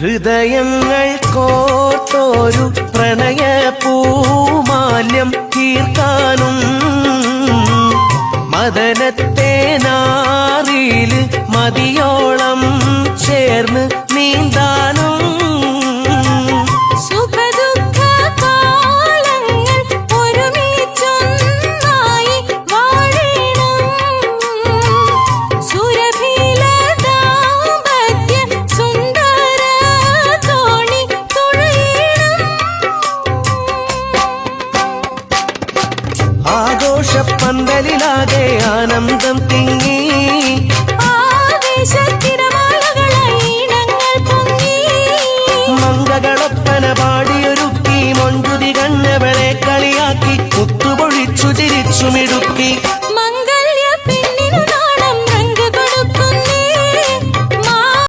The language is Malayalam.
ഹൃദയങ്ങൾ കോർത്തോരു പ്രണയ പൂമാല്യം തീർക്കാനും മദനത്തെ നാറില് മതിയോളം ചേർന്ന് നീന്താനും ആഘോഷപ്പന്തലിലാകെ ആനന്ദം തിങ്ങി മംഗളൊപ്പന പാടിയൊരുക്കി മൊഞ്ചുതി കണ്ണവളെ കളിയാക്കി മുത്തുപൊഴിച്ചു ചിരിച്ചുമിടും